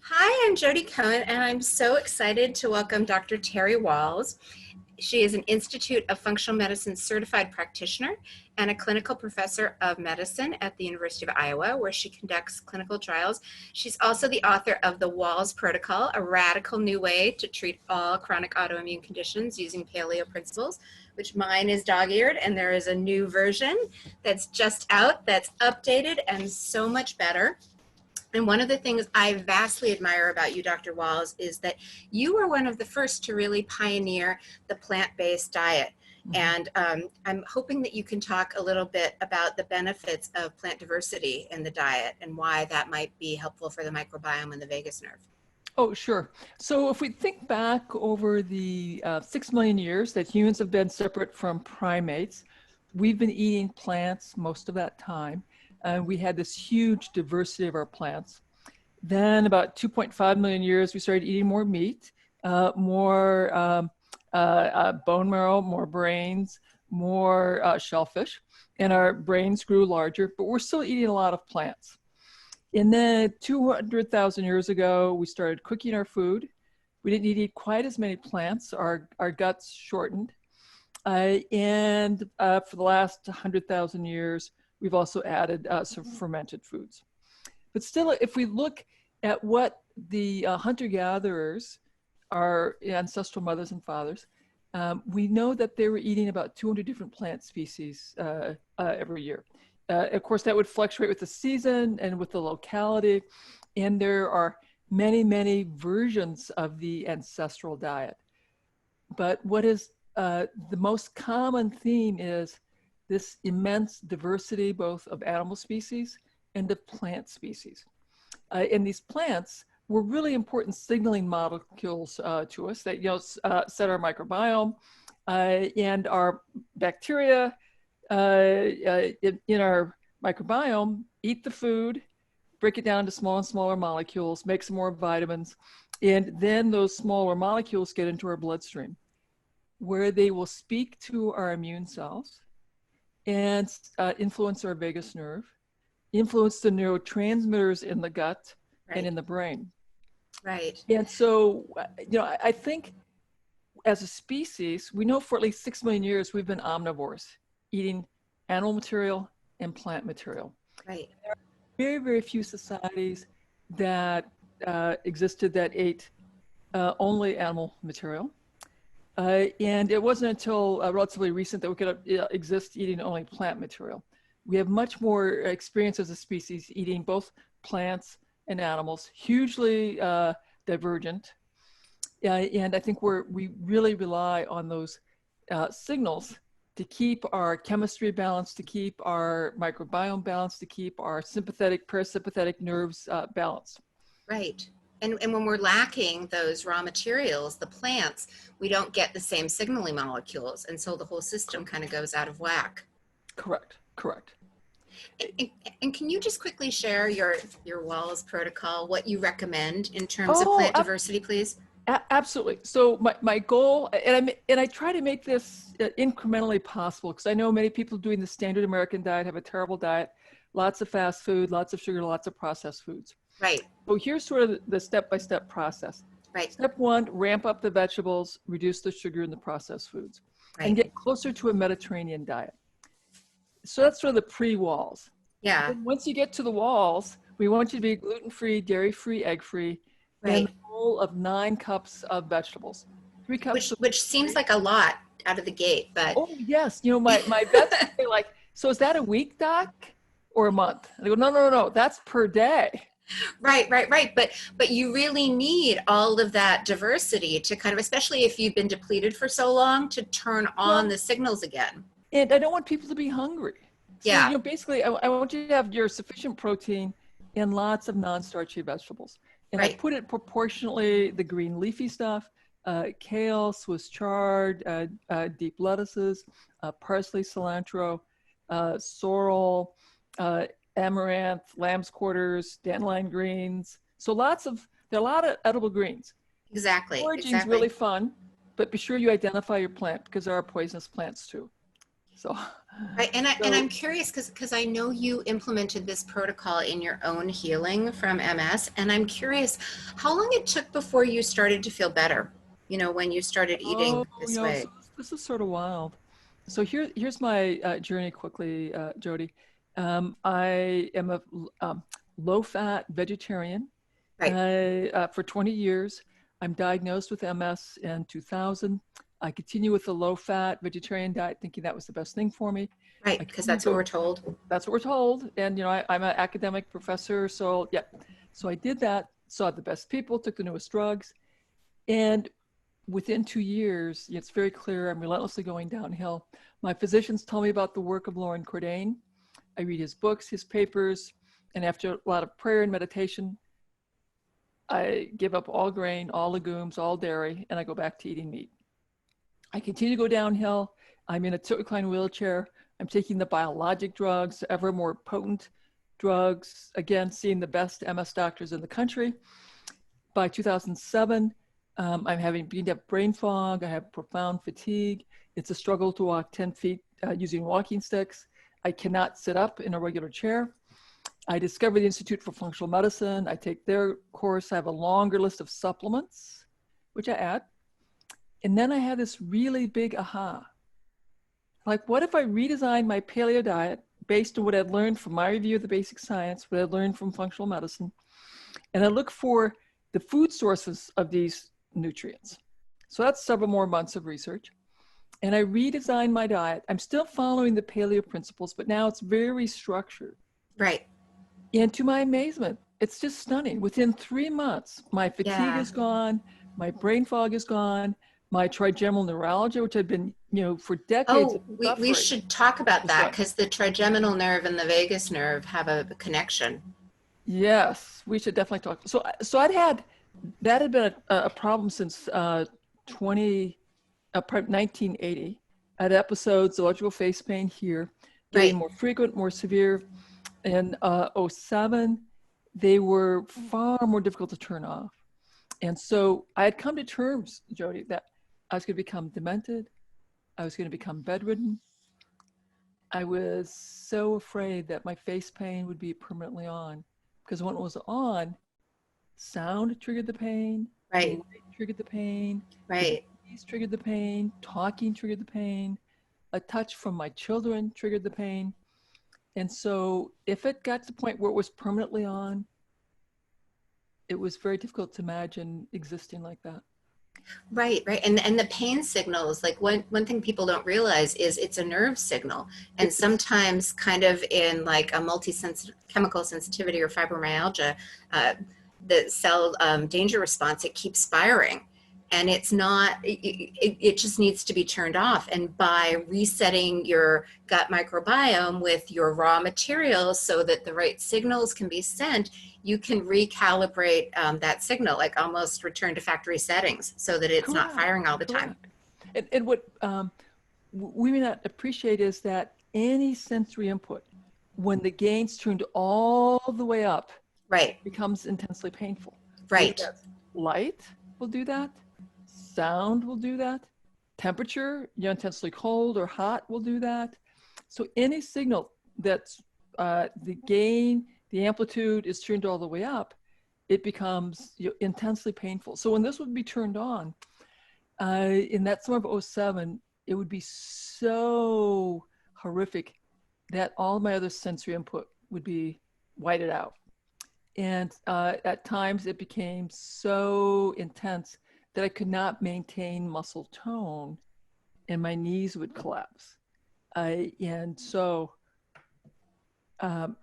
Hi, I'm Jody Cohen, and I'm so excited to welcome Dr. Terry Wahls. She is an Institute of Functional Medicine certified practitioner and a clinical professor of medicine at the University of Iowa, where she conducts clinical trials. She's also the author of the Wahls Protocol, a radical new way to treat all chronic autoimmune conditions using paleo principles, which mine is dog-eared, and there is a new version that's just out that's updated and so much better. And one of the things I vastly admire about you, Dr. Wahls, is that you were one of the first to really pioneer the plant-based diet. And I'm hoping that you can talk a little bit about the benefits of plant diversity in the diet and why that might be helpful for the microbiome and the vagus nerve. Oh, sure. So if we think back over the 6 million years that humans have been separate from primates, we've been eating plants most of that time. And we had this huge diversity of our plants. Then about 2.5 million years, we started eating more meat, more bone marrow, more brains, more shellfish, and our brains grew larger, but we're still eating a lot of plants. And then 200,000 years ago, we started cooking our food. We didn't eat quite as many plants. Our guts shortened. And for the last 100,000 years, we've also added some fermented foods. But still, if we look at what the hunter-gatherers, our ancestral mothers and fathers, we know that they were eating about 200 different plant species every year. Of course, that would fluctuate with the season and with the locality. And there are many, many versions of the ancestral diet. But what is the most common theme is this immense diversity, both of animal species and of plant species. And these plants were really important signaling molecules to us that set our microbiome and our bacteria in our microbiome eat the food, break it down to smaller and smaller molecules, make some more vitamins, and then those smaller molecules get into our bloodstream, where they will speak to our immune cells and influence our vagus nerve, influence the neurotransmitters in the gut and in the brain. Right. And so, I think as a species, we know for at least 6 million years, we've been omnivores, eating animal material and plant material. Right. There are very, very few societies that existed that ate only animal material. And it wasn't until relatively recent that we could exist eating only plant material. We have much more experience as a species eating both plants and animals, hugely divergent. And I think we really rely on those signals to keep our chemistry balanced, to keep our microbiome balanced, to keep our sympathetic, parasympathetic nerves balanced. Right. And when we're lacking those raw materials, the plants, we don't get the same signaling molecules. And so the whole system kind of goes out of whack. Correct. And can you just quickly share your Wahls protocol, what you recommend in terms of plant diversity, please? Absolutely. So my goal, and I try to make this incrementally possible, because I know many people doing the standard American diet have a terrible diet, lots of fast food, lots of sugar, lots of processed foods. Right. So here's sort of the step-by-step process. Right. Step one, ramp up the vegetables, reduce the sugar in the processed foods, right. and get closer to a Mediterranean diet. So that's sort of the pre-Wahls. Yeah. And once you get to the Wahls, we want you to be gluten-free, dairy-free, egg-free, and a bowl of 9 cups of vegetables. 3 cups which seems like a lot out of the gate, but oh yes, my vets say like, so is that a week, doc, or a month? And I go, no, that's per day. Right. But you really need all of that diversity to kind of, especially if you've been depleted for so long, to turn on the signals again. And I don't want people to be hungry. So, yeah. Basically, I want you to have your sufficient protein and lots of non-starchy vegetables. And I put it proportionally, the green leafy stuff, kale, Swiss chard, deep lettuces, parsley, cilantro, sorrel, amaranth, lamb's quarters, dandelion greens. So there are a lot of edible greens. Exactly. Foraging's really fun, but be sure you identify your plant, because there are poisonous plants too. So, Right, and so I'm curious because I know you implemented this protocol in your own healing from MS, and I'm curious how long it took before you started to feel better, when you started oh, eating this so way. this is sort of wild. So here's my journey quickly, Jody. I am a low-fat vegetarian. Right, For 20 years, I'm diagnosed with MS in 2000. I continue with the low-fat vegetarian diet, thinking that was the best thing for me. right, I because continue to that's what go. we're told. That's what we're told, and I'm an academic professor, so yeah. So I did that. Saw the best people, took the newest drugs, and within 2 years, it's very clear I'm relentlessly going downhill. My physicians tell me about the work of Lauren Cordain. I read his books, his papers, and after a lot of prayer and meditation, I give up all grain, all legumes, all dairy, and I go back to eating meat. I continue to go downhill. I'm in a tilt recline wheelchair. I'm taking the biologic drugs, ever more potent drugs, again, seeing the best MS doctors in the country. By 2007, I'm beginning to have brain fog. I have profound fatigue. It's a struggle to walk 10 feet using walking sticks. I cannot sit up in a regular chair. I discovered the Institute for Functional Medicine. I take their course. I have a longer list of supplements, which I add. And then I had this really big aha. Like, what if I redesign my paleo diet based on what I'd learned from my review of the basic science, what I'd learned from functional medicine, and I look for the food sources of these nutrients. So that's several more months of research. And I redesigned my diet. I'm still following the paleo principles, but now it's very structured. Right. And to my amazement, it's just stunning. Within 3 months, my fatigue Yeah. is gone, my brain fog is gone, my trigeminal neuralgia, which had been, for decades of Oh, we suffering, should talk about is that gone. because the trigeminal nerve and the vagus nerve have a connection. Yes, we should definitely talk. So that had been a problem since 20, 1980. I had episodes of electrical face pain here, getting Right. more frequent, more severe. In '07, they were far more difficult to turn off. And so I had come to terms, Jody, that I was going to become demented. I was going to become bedridden. I was so afraid that my face pain would be permanently on because when it was on, sound triggered the pain, Right. light triggered the pain, the Right. disease triggered the pain, talking triggered the pain, a touch from my children triggered the pain. And so if it got to the point where it was permanently on, it was very difficult to imagine existing like that. Right, right. And the pain signals, like one thing people don't realize is it's a nerve signal. And It's sometimes kind of in like a chemical sensitivity or fibromyalgia, uh, the cell danger response, it keeps firing. And it's not, it just needs to be turned off. And by resetting your gut microbiome with your raw materials so that the right signals can be sent, you can recalibrate that signal, like almost return to factory settings so that it's not correct, firing all the time. correct. And what we may not appreciate is that any sensory input, when the gains turned all the way up, Right, becomes intensely painful. Whether right, that's light will do that, sound will do that, temperature, intensely cold or hot will do that. So any signal that's the gain, the amplitude is turned all the way up, it becomes intensely painful. So when this would be turned on, in that summer of '07, it would be so horrific that all my other sensory input would be whited out. And at times it became so intense that I could not maintain muscle tone and my knees would collapse. And so um,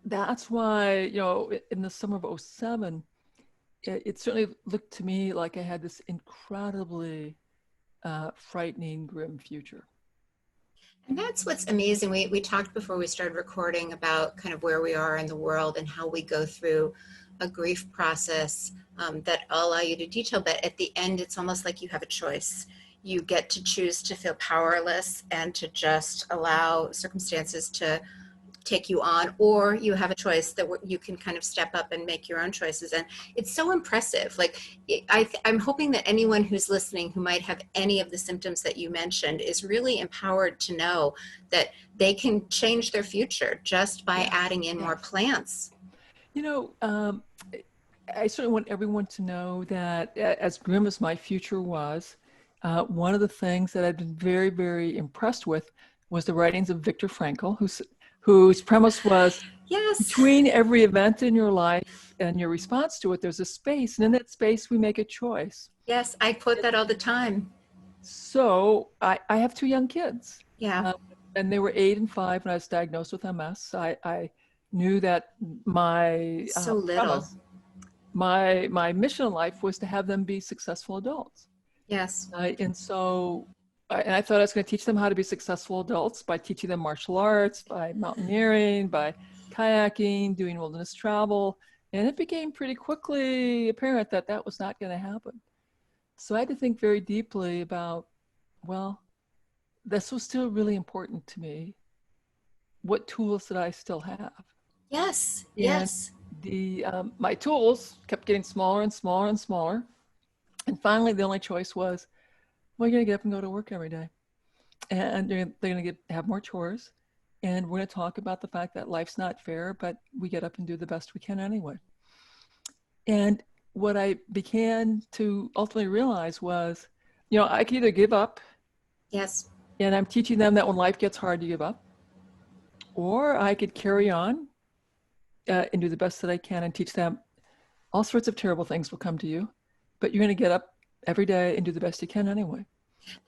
that's why, in the summer of '07, it certainly looked to me like I had this incredibly frightening, grim future. and that's what's amazing. We talked before we started recording about kind of where we are in the world and how we go through a grief process that I'll allow you to detail, but at the end it's almost like you have a choice. You get to choose to feel powerless and to just allow circumstances to take you on, or you have a choice that you can kind of step up and make your own choices. And it's so impressive. Like, I'm hoping that anyone who's listening who might have any of the symptoms that you mentioned is really empowered to know that they can change their future just by adding in more plants. You know, I certainly want everyone to know that as grim as my future was, one of the things that I've been very, very impressed with was the writings of Viktor Frankl, whose premise was, between every event in your life and your response to it, there's a space, and in that space we make a choice. Yes, I quote that all the time. So I have two young kids. Yeah. And they were 8 and 5 when I was diagnosed with MS. I knew that my premise, my mission in life was to have them be successful adults. Yes. And so, and I thought I was going to teach them how to be successful adults by teaching them martial arts, by mountaineering, by kayaking, doing wilderness travel. And it became pretty quickly apparent that that was not going to happen. So I had to think very deeply about, well, this was still really important to me. What tools did I still have? Yes. And yes. My tools kept getting smaller and smaller and smaller. And finally, the only choice was, well, you're going to get up and go to work every day. And they're going to have more chores. And we're going to talk about the fact that life's not fair, but we get up and do the best we can anyway. And what I began to ultimately realize was, you know, I could either give up. Yes. And I'm teaching them that when life gets hard, you give up. Or I could carry on and do the best that I can and teach them all sorts of terrible things will come to you, but you're going to get up every day and do the best you can anyway.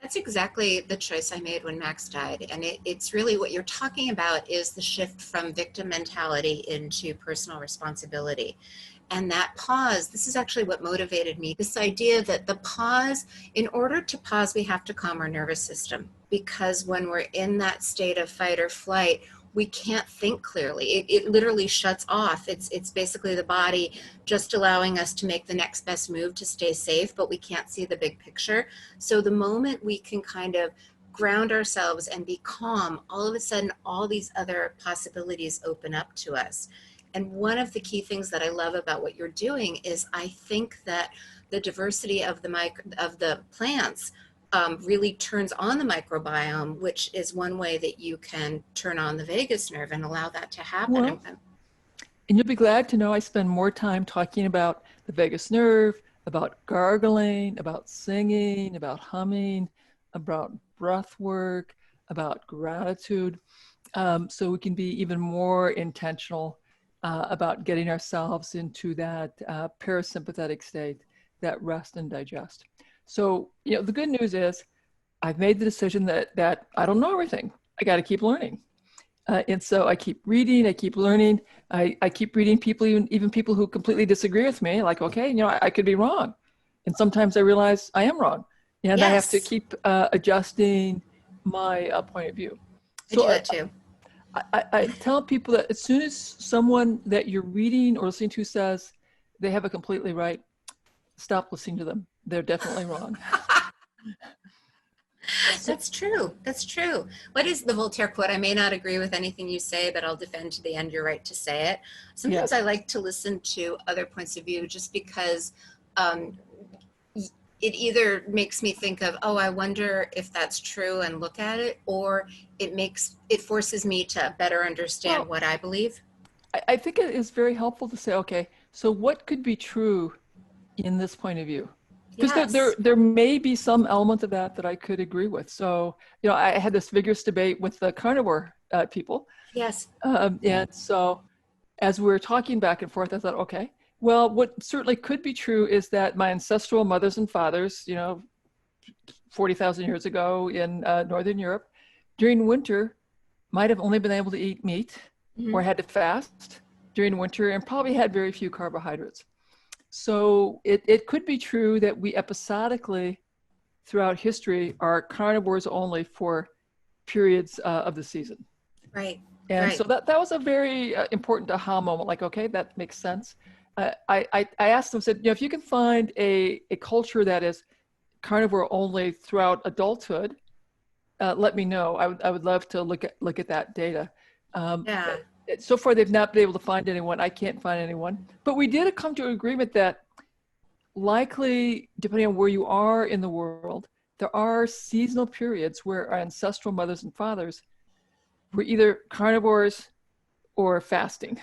That's exactly the choice I made when Max died. And it's really what you're talking about is the shift from victim mentality into personal responsibility. And that pause, this is actually what motivated me. This idea that the pause, in order to pause, we have to calm our nervous system. Because when we're in that state of fight or flight, we can't think clearly. It literally shuts off. It's basically the body just allowing us to make the next best move to stay safe, but we can't see the big picture. So the moment we can kind of ground ourselves and be calm, all of a sudden, all these other possibilities open up to us. And one of the key things that I love about what you're doing is I think that the diversity of the plants really turns on the microbiome, which is one way that you can turn on the vagus nerve and allow that to happen. Well, and you'll be glad to know I spend more time talking about the vagus nerve, about gargling, about singing, about humming, about breath work, about gratitude, so we can be even more intentional about getting ourselves into that parasympathetic state, that rest and digest. So, you know, the good news is I've made the decision that I don't know everything. I got to keep learning. And so I keep reading, I keep learning. I keep reading people, even people who completely disagree with me, like, okay, you know, I could be wrong. And sometimes I realize I am wrong. And I have to keep adjusting my point of view. So I do that too. I tell people that as soon as someone that you're reading or listening to says they have it completely right, stop listening to them. They're definitely wrong. That's true. That's true. What is the Voltaire quote? I may not agree with anything you say, but I'll defend to the end your right to say it. Sometimes I like to listen to other points of view just because it either makes me think of, oh, I wonder if that's true and look at it, or it forces me to better understand what I believe. I think it is very helpful to say, okay, so what could be true in this point of view? Because there may be some element of that I could agree with. So, you know, I had this vigorous debate with the carnivore people. Yes. And so as we were talking back and forth, I thought, okay, well, what certainly could be true is that my ancestral mothers and fathers, you know, 40,000 years ago in Northern Europe, during winter, might have only been able to eat meat or had to fast during winter and probably had very few carbohydrates. So it could be true that we episodically throughout history are carnivores only for periods of the season. Right. And so that was a very important aha moment, like, okay, that makes sense. I asked them, said, you know, if you can find a culture that is carnivore only throughout adulthood, let me know. I would love to look at that data. Yeah. So far, they've not been able to find anyone. I can't find anyone. But we did come to an agreement that likely, depending on where you are in the world, there are seasonal periods where our ancestral mothers and fathers were either carnivores or fasting.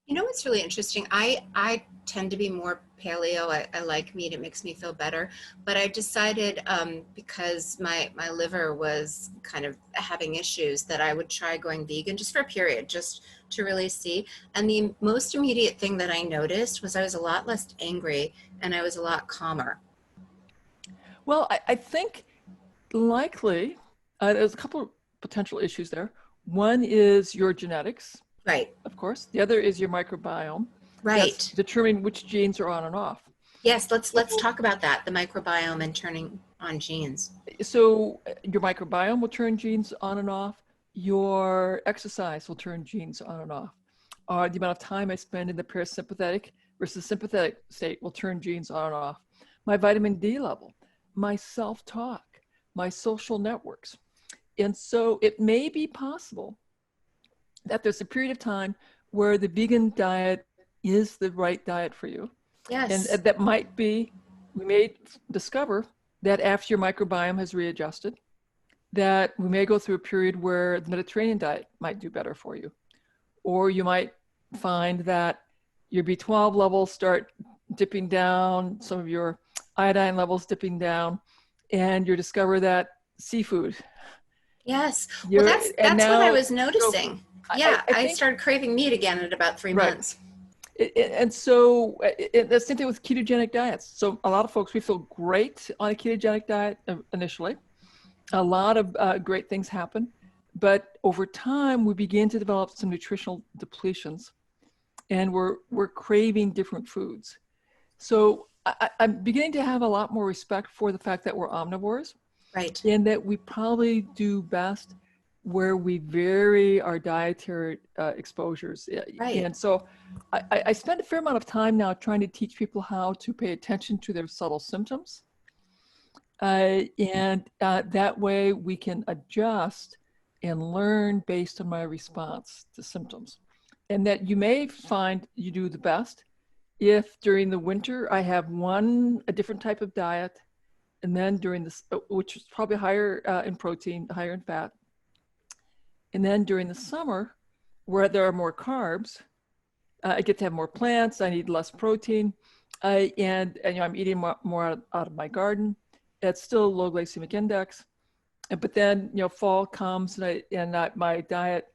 You know what's really interesting? I tend to be more paleo. I like meat. It makes me feel better. But I decided because my liver was kind of having issues that I would try going vegan just for a period, just to really see. And the most immediate thing that I noticed was I was a lot less angry and I was a lot calmer. Well, I think likely there's a couple of potential issues there. One is your genetics, Right. of course. The other is your microbiome. That's Right. determining which genes are on and off. Yes, let's talk about that, the microbiome and turning on genes. So your microbiome will turn genes on and off. Your exercise will turn genes on and off. The amount of time I spend in the parasympathetic versus sympathetic state will turn genes on and off. My vitamin D level, my self-talk, my social networks. And so it may be possible that there's a period of time where the vegan diet is the right diet for you. And Yes. that might be, we may discover that after your microbiome has readjusted, that we may go through a period where the Mediterranean diet might do better for you. Or you might find that your B12 levels start dipping down, some of your iodine levels dipping down, and you discover that seafood. Yes. Well, You're, and that's what I now, was so noticing. I, Yeah, I I think, started craving meat again at about 3 right. months. And so the same thing with ketogenic diets. So a lot of folks, we feel great on a ketogenic diet initially. A lot of great things happen. But over time, we begin to develop some nutritional depletions and we're craving different foods. So I'm beginning to have a lot more respect for the fact that we're omnivores Right. and that we probably do best where we vary our dietary exposures. Right. And so I spend a fair amount of time now trying to teach people how to pay attention to their subtle symptoms. And that way we can adjust and learn based on my response to symptoms. And that you may find you do the best if during the winter I have a different type of diet, and then during this, which is probably higher in protein, higher in fat, and then during the summer, where there are more carbs, I get to have more plants. I need less protein, and I'm eating more out of my garden. It's still low glycemic index, but then fall comes and my diet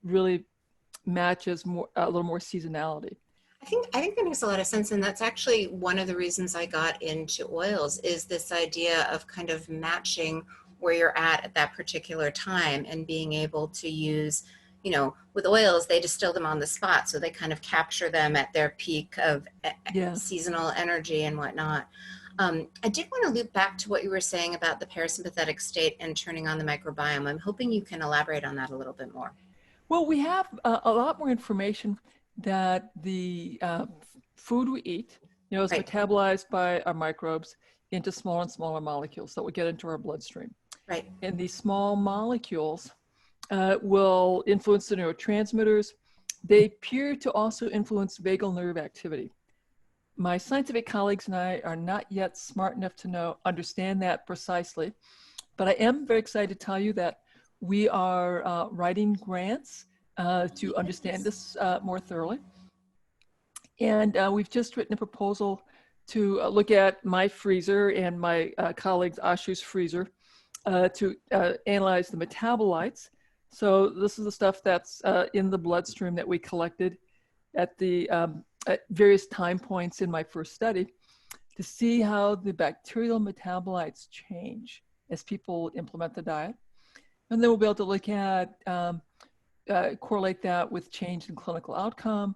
really matches a little more seasonality. I think that makes a lot of sense, and that's actually one of the reasons I got into oils is this idea of kind of matching where you're at that particular time and being able to use, with oils, they distill them on the spot, so they kind of capture them at their peak of Yeah. seasonal energy and whatnot. I did want to loop back to what you were saying about the parasympathetic state and turning on the microbiome. I'm hoping you can elaborate on that a little bit more. Well, we have a lot more information that the food we eat, is Right. metabolized by our microbes into smaller and smaller molecules that will get into our bloodstream. Right. And these small molecules will influence the neurotransmitters. They appear to also influence vagal nerve activity. My scientific colleagues and I are not yet smart enough to understand that precisely, but I am very excited to tell you that we are writing grants to understand this more thoroughly. And we've just written a proposal to look at my freezer and my colleagues Ashu's freezer to analyze the metabolites. So this is the stuff that's in the bloodstream that we collected at the at various time points in my first study to see how the bacterial metabolites change as people implement the diet. And then we'll be able to look at, correlate that with change in clinical outcome,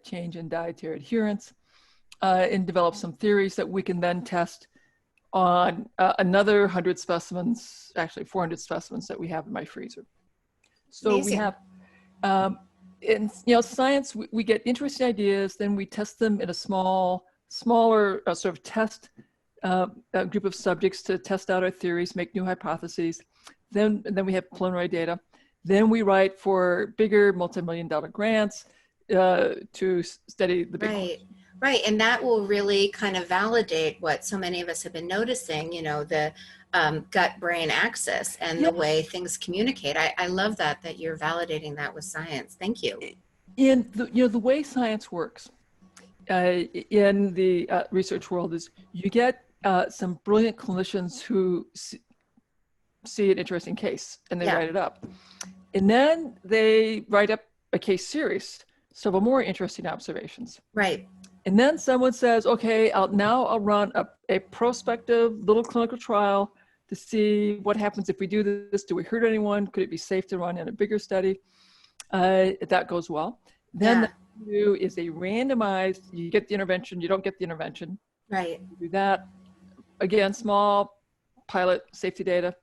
change in dietary adherence, and develop some theories that we can then test on another 100 specimens, actually 400 specimens that we have in my freezer. So Amazing. we have, in science, we get interesting ideas, then we test them in a smaller sort of test group of subjects to test out our theories, make new hypotheses. Then we have preliminary data. Then we write for bigger multi-million-dollar grants to study the big Right. Right. And that will really kind of validate what so many of us have been noticing, the gut-brain axis and the yeah. way things communicate. I love that you're validating that with science. Thank you. In the way science works in the research world is you get some brilliant clinicians who see an interesting case and they Yeah. write it up. And then they write up a case series, several more interesting observations. Right. And then someone says, okay, I'll run a prospective little clinical trial to see what happens if we do this. Do we hurt anyone? Could it be safe to run in a bigger study? If that goes well. Then Yeah. the do is a randomized, you get the intervention, you don't get the intervention. Right. You do that. Again, small pilot safety data.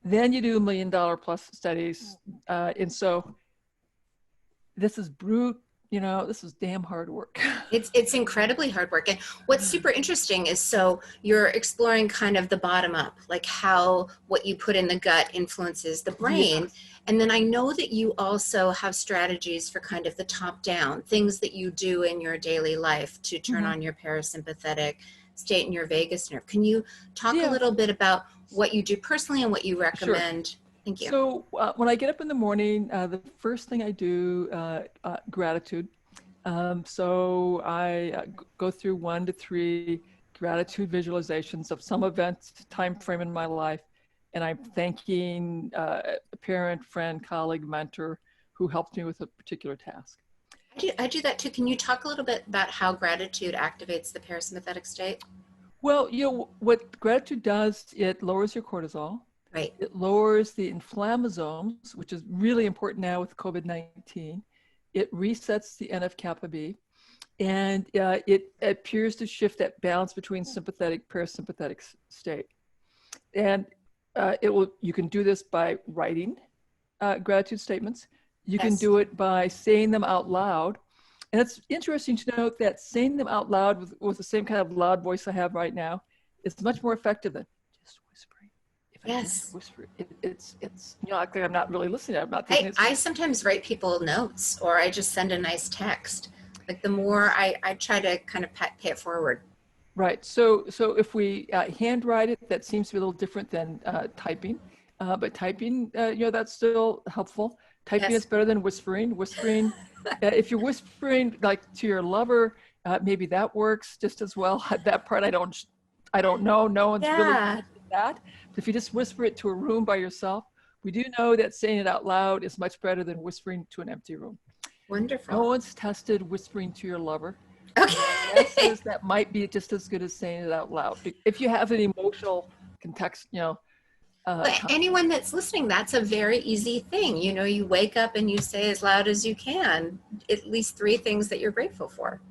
Then you do $1 million plus studies. And so this is this is damn hard work. It's incredibly hard work. And what's super interesting is, so you're exploring kind of the bottom up, like how what you put in the gut influences the brain. Yes. And then I know that you also have strategies for kind of the top down, things that you do in your daily life to turn on your parasympathetic state and your vagus nerve. Can you talk a little bit about what you do personally and what you recommend? Sure. Thank you. So when I get up in the morning, the first thing I do, gratitude. So I go through 1 to 3 gratitude visualizations of some event, time frame in my life, and I'm thanking a parent, friend, colleague, mentor who helped me with a particular task. I do that too. Can you talk a little bit about how gratitude activates the parasympathetic state? Well, what gratitude does, it lowers your cortisol. Right. It lowers the inflammasomes, which is really important now with COVID-19. It resets the NF-kappa B, and it appears to shift that balance between sympathetic, parasympathetic state. And you can do this by writing gratitude statements. You can do it by saying them out loud. And it's interesting to note that saying them out loud with the same kind of loud voice I have right now is much more effective than just whispering. Yes. Whisper. It's like I'm not really listening. I'm not thinking. I sometimes write people notes, or I just send a nice text. Like the more I try to kind of pay it forward. Right. So if we handwrite it, that seems to be a little different than typing. But typing, that's still helpful. Typing is better than whispering. Whispering, if you're whispering like to your lover, maybe that works just as well. That part I don't know. No one's really good at that. But if you just whisper it to a room by yourself, we do know that saying it out loud is much better than whispering to an empty room. Wonderful. No one's tested whispering to your lover. Okay. That might be just as good as saying it out loud. If you have an emotional context, but anyone that's listening, that's a very easy thing. You wake up and you say as loud as you can, at least 3 things that you're grateful for.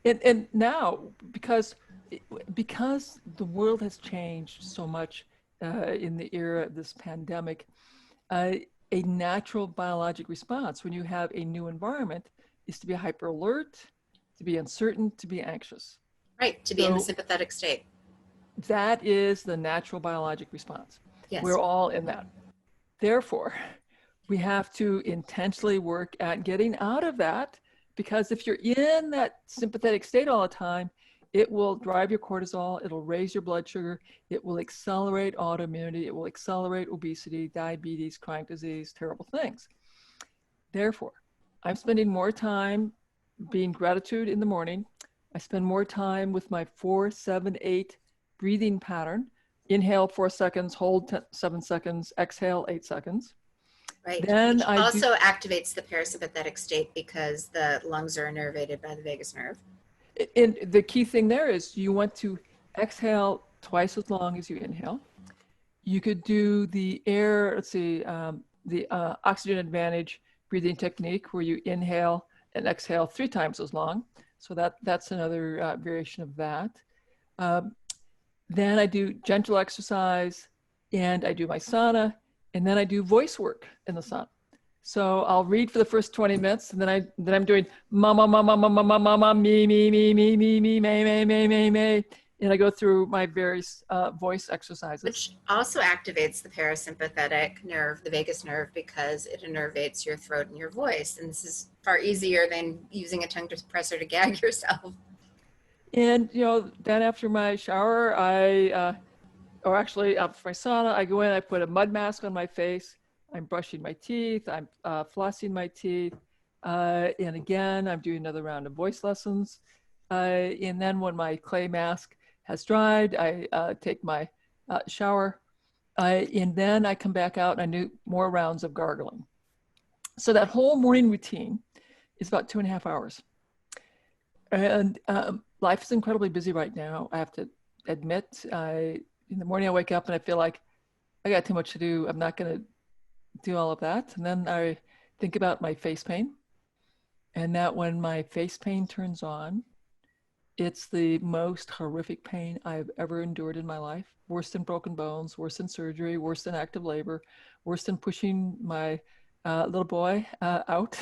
And now, because the world has changed so much in the era of this pandemic, a natural biologic response when you have a new environment is to be hyper alert, to be uncertain, to be anxious. Right, to be in the sympathetic state. That is the natural biologic response. Yes. We're all in that. Therefore, we have to intentionally work at getting out of that, because if you're in that sympathetic state all the time, it will drive your cortisol, it'll raise your blood sugar, it will accelerate autoimmunity, it will accelerate obesity, diabetes, chronic disease, terrible things. Therefore, I'm spending more time being gratitude in the morning. I spend more time with my 4-7-8 breathing pattern. Inhale 4 seconds, hold 7 seconds, exhale 8 seconds. Right. Then which also activates the parasympathetic state because the lungs are innervated by the vagus nerve. And the key thing there is you want to exhale twice as long as you inhale. You could do the the oxygen advantage breathing technique where you inhale and exhale 3 times as long. So that's another variation of that. Then I do gentle exercise, and I do my sauna, and then I do voice work in the sauna. So I'll read for the first 20 minutes, and then I'm doing mama, mama, mama, mama, mama, me, me, me, me, me, me, me, me, me, me, me. and I go through my various voice exercises. Which also activates the parasympathetic nerve, the vagus nerve, because it innervates your throat and your voice. And this is far easier than using a tongue depressor to gag yourself. And, then after my shower, or actually after my sauna, I go in, I put a mud mask on my face. I'm brushing my teeth. I'm flossing my teeth. And again, I'm doing another round of voice lessons. And then when my clay mask has dried, I take my shower. And then I come back out and I do more rounds of gargling. So that whole morning routine is about 2.5 hours. And life is incredibly busy right now. I have to admit, in the morning I wake up and I feel like I got too much to do. I'm not going to do all of that. And then I think about my face pain, and that when my face pain turns on, it's the most horrific pain I've ever endured in my life. Worse than broken bones, worse than surgery, worse than active labor, worse than pushing my little boy out.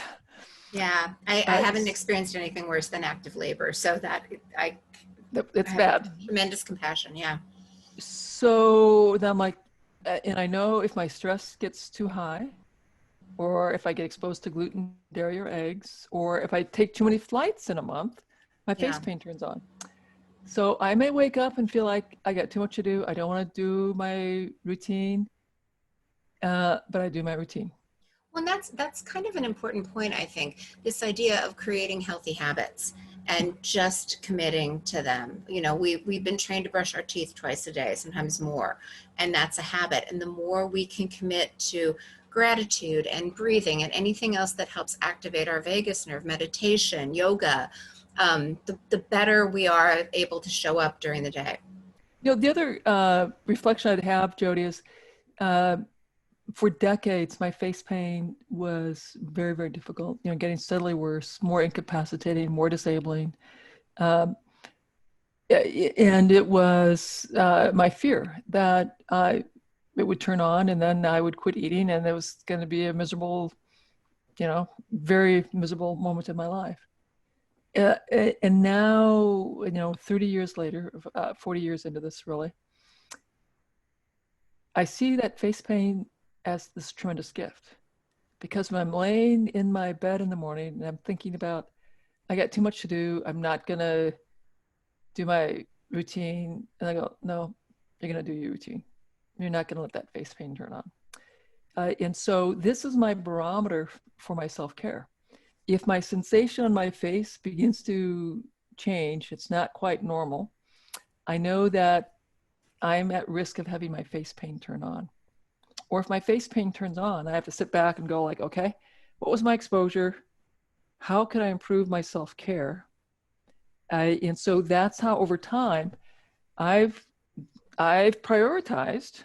Yeah, I haven't experienced anything worse than active labor, so it's I bad. have tremendous compassion. Yeah. So then I'm like, and I know if my stress gets too high, or if I get exposed to gluten, dairy, or eggs, or if I take too many flights in a month, my face pain turns on. So I may wake up and feel like I got too much to do. I don't want to do my routine, but I do my routine. Well, that's kind of an important point, I think. This idea of creating healthy habits and just committing to them. We've been trained to brush our teeth twice a day, sometimes more, and that's a habit. And the more we can commit to gratitude and breathing and anything else that helps activate our vagus nerve, meditation, yoga, the better we are able to show up during the day. The other reflection I'd have, Jody, is for decades, my face pain was very, very difficult, getting steadily worse, more incapacitating, more disabling. And it was my fear that it would turn on and then I would quit eating and it was going to be a miserable, very miserable moment in my life. And now, 30 years later, 40 years into this, really, I see that face pain as this tremendous gift, because when I'm laying in my bed in the morning and I'm thinking about, I got too much to do, I'm not going to do my routine. And I go, no, you're going to do your routine. You're not going to let that face pain turn on. And so this is my barometer for my self-care. If my sensation on my face begins to change, it's not quite normal, I know that I'm at risk of having my face pain turn on. Or if my face pain turns on, I have to sit back and go like, okay, what was my exposure? How can I improve my self-care? And so that's how over time I've prioritized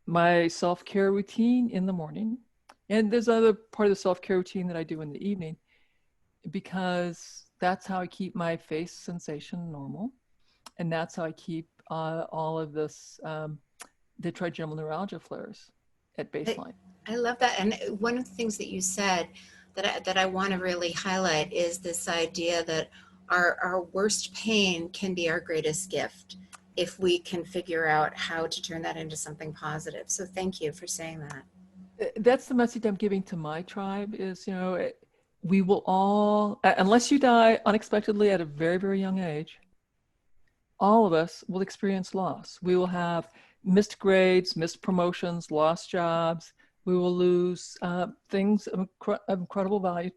my self-care routine in the morning. And there's another part of the self-care routine that I do in the evening, because that's how I keep my face sensation normal. And that's how I keep all of this, the trigeminal neuralgia flares at baseline. I love that. And one of the things that you said that I want to really highlight is this idea that our worst pain can be our greatest gift if we can figure out how to turn that into something positive. So thank you for saying that. That's the message I'm giving to my tribe is, we will all, unless you die unexpectedly at a very, very young age, all of us will experience loss. We will have missed grades, missed promotions, lost jobs. We will lose things of incredible value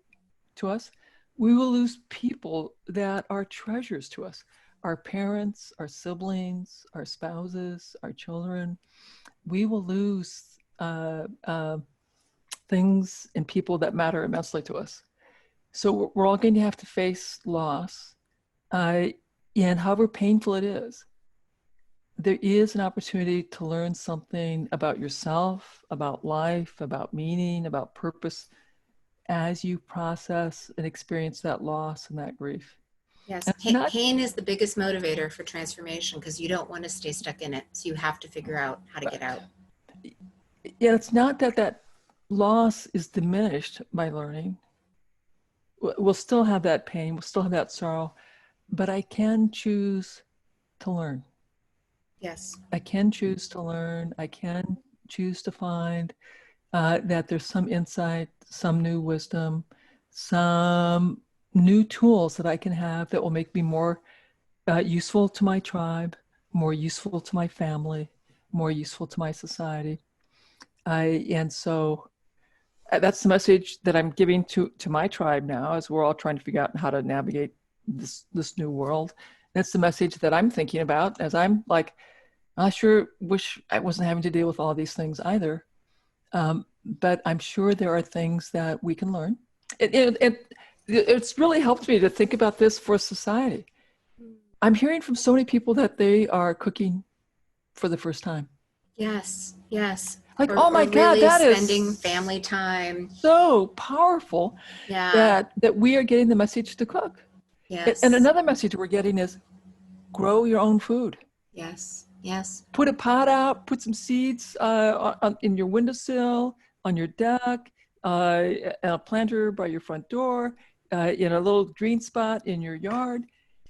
to us. We will lose people that are treasures to us. Our parents, our siblings, our spouses, our children. We will lose things and people that matter immensely to us. So we're all going to have to face loss. And however painful it is, there is an opportunity to learn something about yourself, about life, about meaning, about purpose, as you process and experience that loss and that grief. Yes, pain is the biggest motivator for transformation, because you don't want to stay stuck in it. So you have to figure out how to get out. Yeah, it's not that loss is diminished by learning. We'll still have that pain, we'll still have that sorrow, but I can choose to learn. Yes. I can choose to learn. I can choose to find that there's some insight, some new wisdom, some new tools that I can have that will make me more useful to my tribe, more useful to my family, more useful to my society. And so that's the message that I'm giving to my tribe now, as we're all trying to figure out how to navigate this new world. That's the message that I'm thinking about, as I'm like, I sure wish I wasn't having to deal with all these things either. But I'm sure there are things that we can learn. It's really helped me to think about this for society. I'm hearing from so many people that they are cooking for the first time. Yes. Yes. Like, Or, oh or my God, really that spending is family time. so powerful Yeah. that we are getting the message to cook. And Yes. another message we're getting is grow your own food. Yes. Yes. Put a pot out, put some seeds in your windowsill, on your deck, a planter by your front door, in a little green spot in your yard.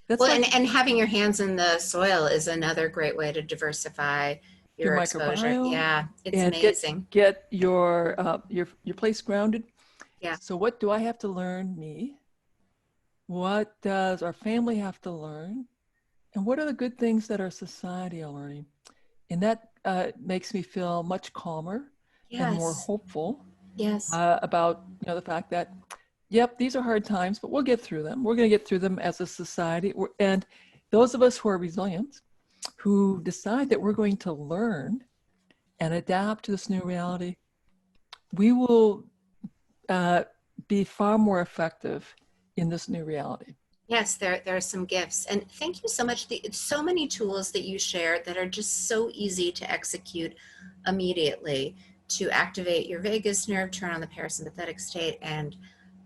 That's Well, like and having your hands in the soil is another great way to diversify your your exposure. microbiome Yeah, it's and amazing. get your place grounded. Yeah. So what do I have to learn, me? What does our family have to learn? And what are the good things that our society are learning? And that makes me feel much calmer and more Yes. hopeful Yes. about the fact that, yep, these are hard times, but we'll get through them. We're going to get through them as a society. And those of us who are resilient, who decide that we're going to learn and adapt to this new reality, we will be far more effective in this new reality. Yes, there are some gifts. And thank you so much. So many tools that you shared that are just so easy to execute immediately to activate your vagus nerve, turn on the parasympathetic state, and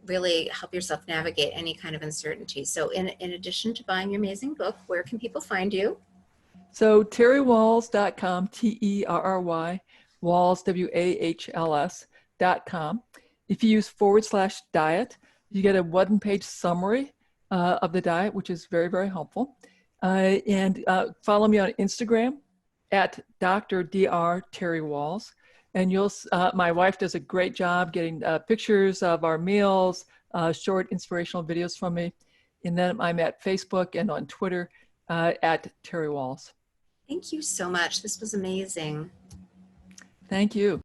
really help yourself navigate any kind of uncertainty. So in addition to buying your amazing book, where can people find you? So terrywahls.com, Terry, Wahls, WAHLS.com. If you use /diet, you get a one-page summary of the diet, which is very, very helpful. And follow me on Instagram at Dr. Terry Wahls. And my wife does a great job getting pictures of our meals, short inspirational videos from me. And then I'm at Facebook and on Twitter at Terry Wahls. Thank you so much. This was amazing. Thank you.